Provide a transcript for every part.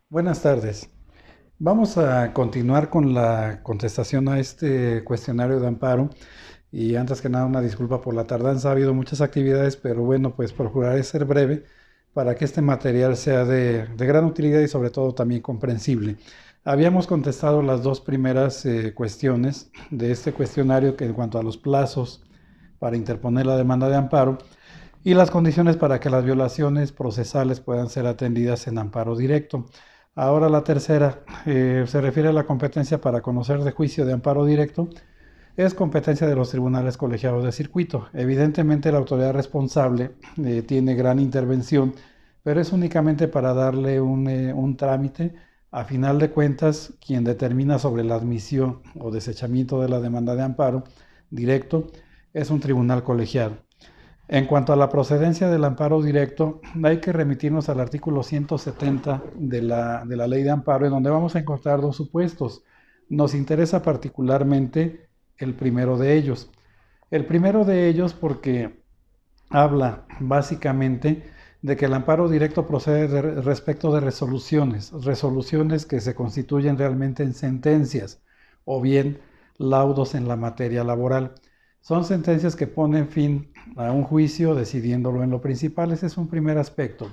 Buenas tardes. Vamos a continuar con la contestación a este cuestionario de amparo. Y antes que nada, una disculpa por la tardanza. Ha habido muchas actividades, pero bueno, pues procuraré ser breve para que este material sea de gran utilidad y sobre todo también comprensible. Habíamos contestado las dos primeras cuestiones de este cuestionario que en cuanto a los plazos para interponer la demanda de amparo y las condiciones para que las violaciones procesales puedan ser atendidas en amparo directo. Ahora la tercera se refiere a la competencia para conocer de juicio de amparo directo. Es competencia de los tribunales colegiados de circuito. Evidentemente la autoridad responsable tiene gran intervención, pero es únicamente para darle un trámite. A final de cuentas, quien determina sobre la admisión o desechamiento de la demanda de amparo directo es un tribunal colegiado. En cuanto a la procedencia del amparo directo, hay que remitirnos al artículo 170 de la ley de amparo, en donde vamos a encontrar dos supuestos. Nos interesa particularmente el primero de ellos. El primero de ellos porque habla básicamente de que el amparo directo procede respecto de resoluciones que se constituyen realmente en sentencias o bien laudos en la materia laboral. Son sentencias que ponen fin a un juicio decidiéndolo en lo principal. Ese es un primer aspecto.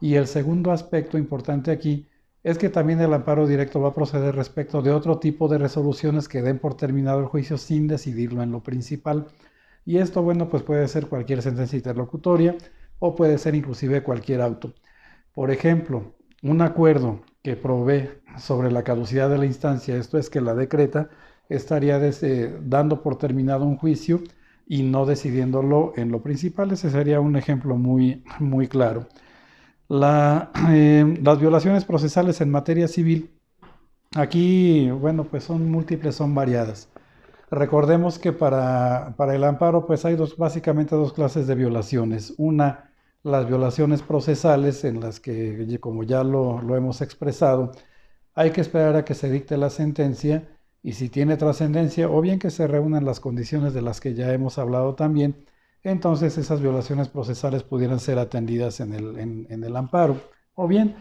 Y el segundo aspecto importante aquí es que también el amparo directo va a proceder respecto de otro tipo de resoluciones que den por terminado el juicio sin decidirlo en lo principal. Y esto, bueno, pues puede ser cualquier sentencia interlocutoria o puede ser inclusive cualquier auto. Por ejemplo, un acuerdo que provee sobre la caducidad de la instancia, esto es que la decreta, estaría dando por terminado un juicio y no decidiéndolo en lo principal. Ese sería un ejemplo muy claro. Las violaciones procesales en materia civil, aquí, bueno, pues son múltiples, son variadas. Recordemos que para el amparo pues hay básicamente dos clases de violaciones. Una, las violaciones procesales en las que, como ya lo hemos expresado, hay que esperar a que se dicte la sentencia y si tiene trascendencia o bien que se reúnan las condiciones de las que ya hemos hablado también, entonces esas violaciones procesales pudieran ser atendidas en el amparo. O bien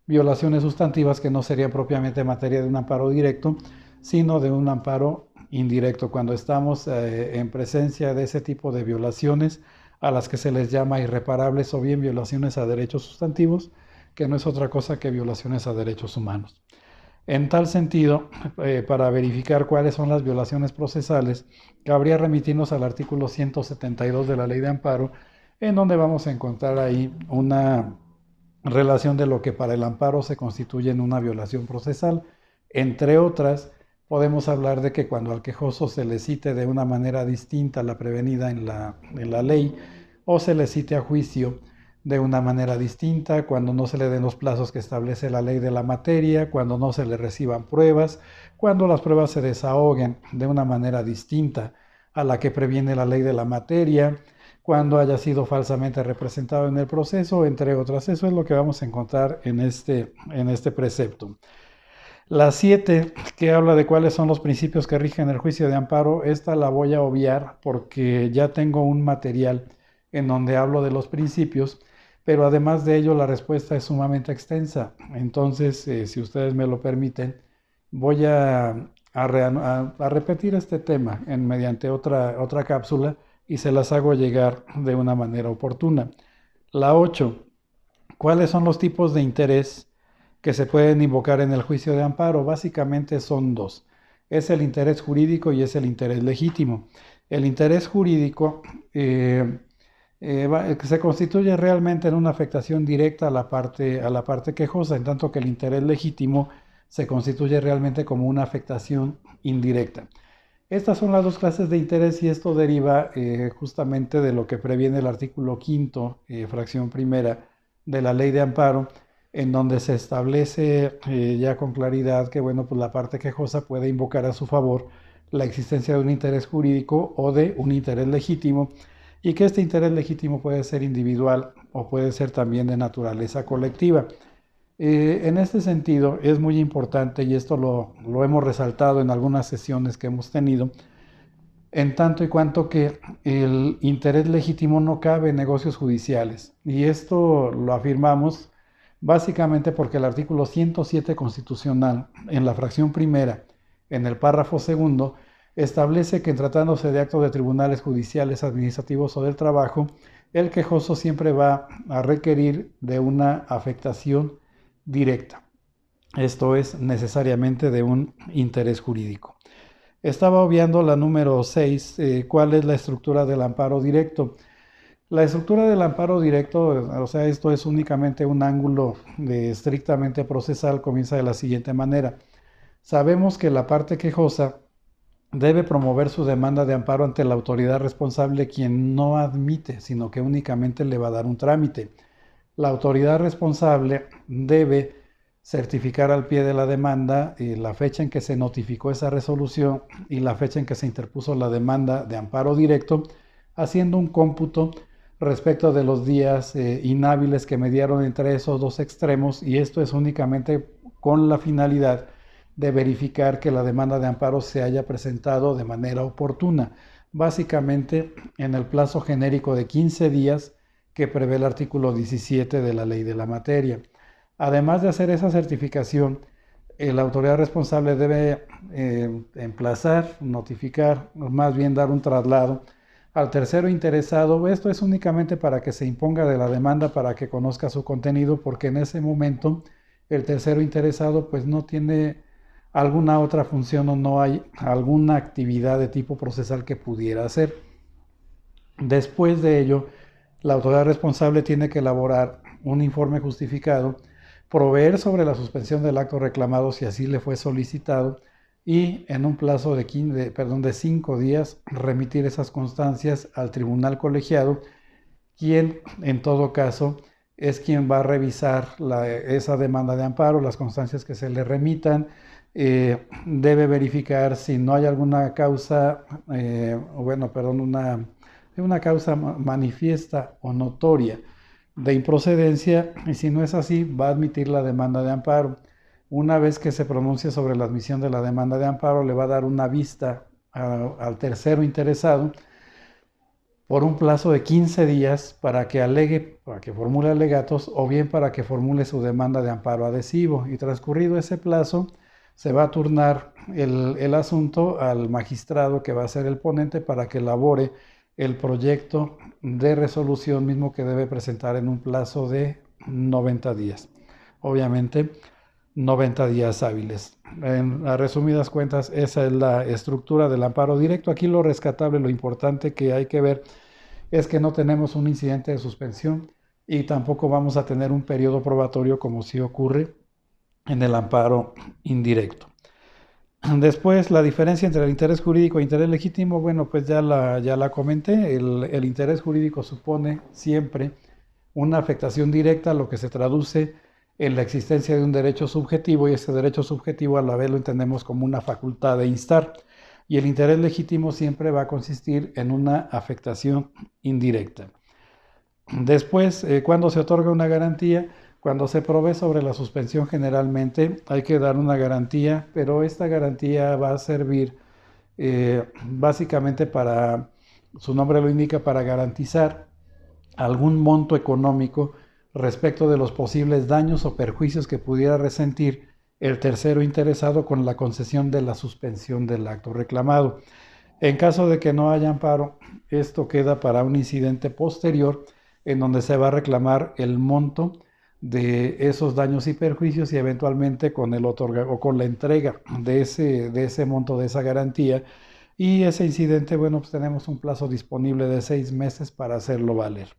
violaciones sustantivas que no serían propiamente materia de un amparo directo, sino de un amparo indirecto, cuando estamos en presencia de ese tipo de violaciones a las que se les llama irreparables o bien violaciones a derechos sustantivos, que no es otra cosa que violaciones a derechos humanos. En tal sentido, para verificar cuáles son las violaciones procesales, cabría remitirnos al artículo 172 de la Ley de Amparo, en donde vamos a encontrar ahí una relación de lo que para el amparo se constituye en una violación procesal. Entre otras, podemos hablar de que cuando al quejoso se le cite de una manera distinta a la prevenida en la ley o se le cite a juicio de una manera distinta, cuando no se le den los plazos que establece la ley de la materia, cuando no se le reciban pruebas, cuando las pruebas se desahoguen de una manera distinta a la que previene la ley de la materia, cuando haya sido falsamente representado en el proceso, entre otras. Eso es lo que vamos a encontrar en este precepto. La 7, que habla de cuáles son los principios que rigen el juicio de amparo, esta la voy a obviar porque ya tengo un material en donde hablo de los principios, pero además de ello la respuesta es sumamente extensa. Entonces, si ustedes me lo permiten, voy a repetir este tema mediante otra cápsula y se las hago llegar de una manera oportuna. La 8, ¿cuáles son los tipos de interés que se pueden invocar en el juicio de amparo? Básicamente son dos. Es el interés jurídico y es el interés legítimo. El interés jurídico se constituye realmente en una afectación directa a la parte quejosa, en tanto que el interés legítimo se constituye realmente como una afectación indirecta. Estas son las dos clases de interés y esto deriva justamente de lo que previene el artículo quinto, fracción primera de la Ley de Amparo, en donde se establece ya con claridad que, bueno, pues la parte quejosa puede invocar a su favor la existencia de un interés jurídico o de un interés legítimo y que este interés legítimo puede ser individual o puede ser también de naturaleza colectiva. En este sentido, es muy importante, y esto lo hemos resaltado en algunas sesiones que hemos tenido, en tanto y cuanto que el interés legítimo no cabe en negocios judiciales. Y esto lo afirmamos básicamente porque el artículo 107 constitucional, en la fracción primera, en el párrafo segundo, establece que en tratándose de actos de tribunales judiciales, administrativos o del trabajo, el quejoso siempre va a requerir de una afectación directa. Esto es necesariamente de un interés jurídico. Estaba obviando la número 6, ¿cuál es la estructura del amparo directo? La estructura del amparo directo, o sea, esto es únicamente un ángulo estrictamente procesal, comienza de la siguiente manera. Sabemos que la parte quejosa debe promover su demanda de amparo ante la autoridad responsable, quien no admite, sino que únicamente le va a dar un trámite. La autoridad responsable debe certificar al pie de la demanda la fecha en que se notificó esa resolución y la fecha en que se interpuso la demanda de amparo directo, haciendo un cómputo respecto de los días inhábiles que mediaron entre esos dos extremos, y esto es únicamente con la finalidad de verificar que la demanda de amparo se haya presentado de manera oportuna, básicamente en el plazo genérico de 15 días que prevé el artículo 17 de la ley de la materia. Además de hacer esa certificación, la autoridad responsable debe emplazar, notificar, más bien dar un traslado al tercero interesado. Esto es únicamente para que se imponga de la demanda, para que conozca su contenido, porque en ese momento el tercero interesado pues no tiene alguna otra función o no hay alguna actividad de tipo procesal que pudiera hacer. Después de ello, la autoridad responsable tiene que elaborar un informe justificado, proveer sobre la suspensión del acto reclamado si así le fue solicitado y en un plazo de 5 días remitir esas constancias al tribunal colegiado, quien en todo caso es quien va a revisar esa demanda de amparo, las constancias que se le remitan. Debe verificar si no hay alguna causa, una causa manifiesta o notoria de improcedencia, y si no es así, va a admitir la demanda de amparo. Una vez que se pronuncie sobre la admisión de la demanda de amparo, le va a dar una vista al tercero interesado por un plazo de 15 días para que alegue, para que formule alegatos o bien para que formule su demanda de amparo adhesivo. Y transcurrido ese plazo, se va a turnar el asunto al magistrado que va a ser el ponente para que elabore el proyecto de resolución mismo, que debe presentar en un plazo de 90 días. Obviamente, 90 días hábiles. A resumidas cuentas, esa es la estructura del amparo directo. Aquí lo rescatable, lo importante que hay que ver es que no tenemos un incidente de suspensión y tampoco vamos a tener un periodo probatorio como sí ocurre en el amparo indirecto. Después, la diferencia entre el interés jurídico e interés legítimo, bueno, pues ya la comenté. El interés jurídico supone siempre una afectación directa, lo que se traduce en la existencia de un derecho subjetivo, y ese derecho subjetivo a la vez lo entendemos como una facultad de instar. Y el interés legítimo siempre va a consistir en una afectación indirecta. Después, ¿cuándo se otorga una garantía? Cuando se provee sobre la suspensión, generalmente hay que dar una garantía, pero esta garantía va a servir básicamente para, su nombre lo indica, para garantizar algún monto económico respecto de los posibles daños o perjuicios que pudiera resentir el tercero interesado con la concesión de la suspensión del acto reclamado. En caso de que no haya amparo, esto queda para un incidente posterior en donde se va a reclamar el monto de esos daños y perjuicios, y eventualmente con el o con la entrega de ese monto, de esa garantía. Y ese incidente, bueno, pues tenemos un plazo disponible de 6 meses para hacerlo valer.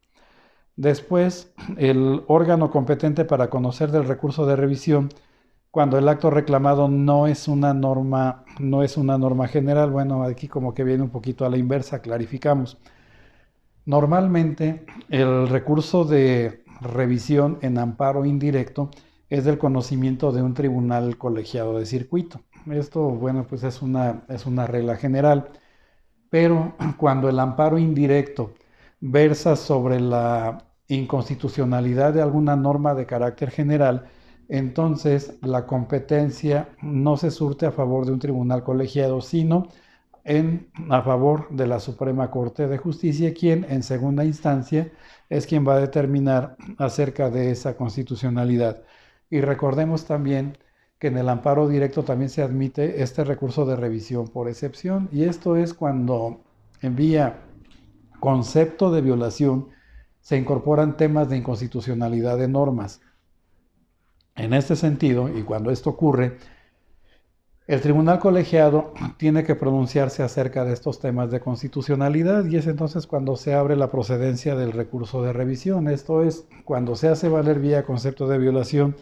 Después, el órgano competente para conocer del recurso de revisión, cuando el acto reclamado no es una norma general. Bueno, aquí como que viene un poquito a la inversa, clarificamos. Normalmente, el recurso de revisión en amparo indirecto es del conocimiento de un tribunal colegiado de circuito. Esto, bueno, pues es una regla general. Pero cuando el amparo indirecto versa sobre la inconstitucionalidad de alguna norma de carácter general, entonces la competencia no se surte a favor de un tribunal colegiado, sino a favor de la Suprema Corte de Justicia, quien en segunda instancia es quien va a determinar acerca de esa constitucionalidad. Y recordemos también que en el amparo directo también se admite este recurso de revisión por excepción, y esto es cuando en vía concepto de violación se incorporan temas de inconstitucionalidad de normas. En este sentido, y cuando esto ocurre, el tribunal colegiado tiene que pronunciarse acerca de estos temas de constitucionalidad, y es entonces cuando se abre la procedencia del recurso de revisión. Esto es cuando se hace valer vía concepto de violación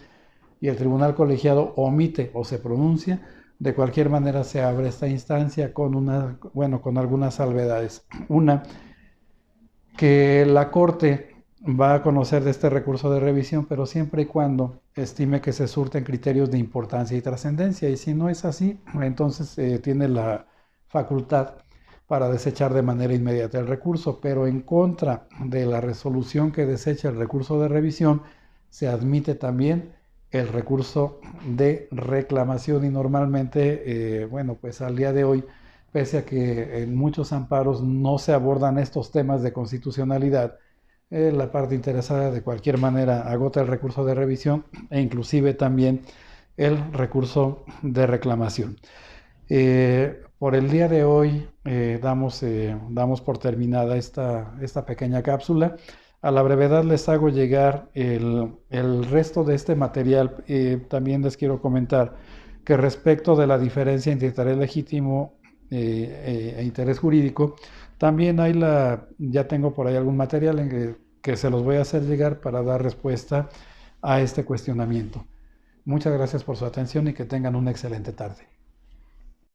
y el tribunal colegiado omite o se pronuncia. De cualquier manera se abre esta instancia con algunas salvedades. Una, que la Corte va a conocer de este recurso de revisión, pero siempre y cuando estime que se surten criterios de importancia y trascendencia, y si no es así, entonces tiene la facultad para desechar de manera inmediata el recurso, pero en contra de la resolución que desecha el recurso de revisión, se admite también el recurso de reclamación, y normalmente, pues al día de hoy, pese a que en muchos amparos no se abordan estos temas de constitucionalidad, la parte interesada de cualquier manera agota el recurso de revisión e inclusive también el recurso de reclamación. Por el día de hoy damos por terminada esta pequeña cápsula. A la brevedad les hago llegar el resto de este material. También les quiero comentar que respecto de la diferencia entre interés legítimo e interés jurídico, también ya tengo por ahí algún material que se los voy a hacer llegar para dar respuesta a este cuestionamiento. Muchas gracias por su atención y que tengan una excelente tarde.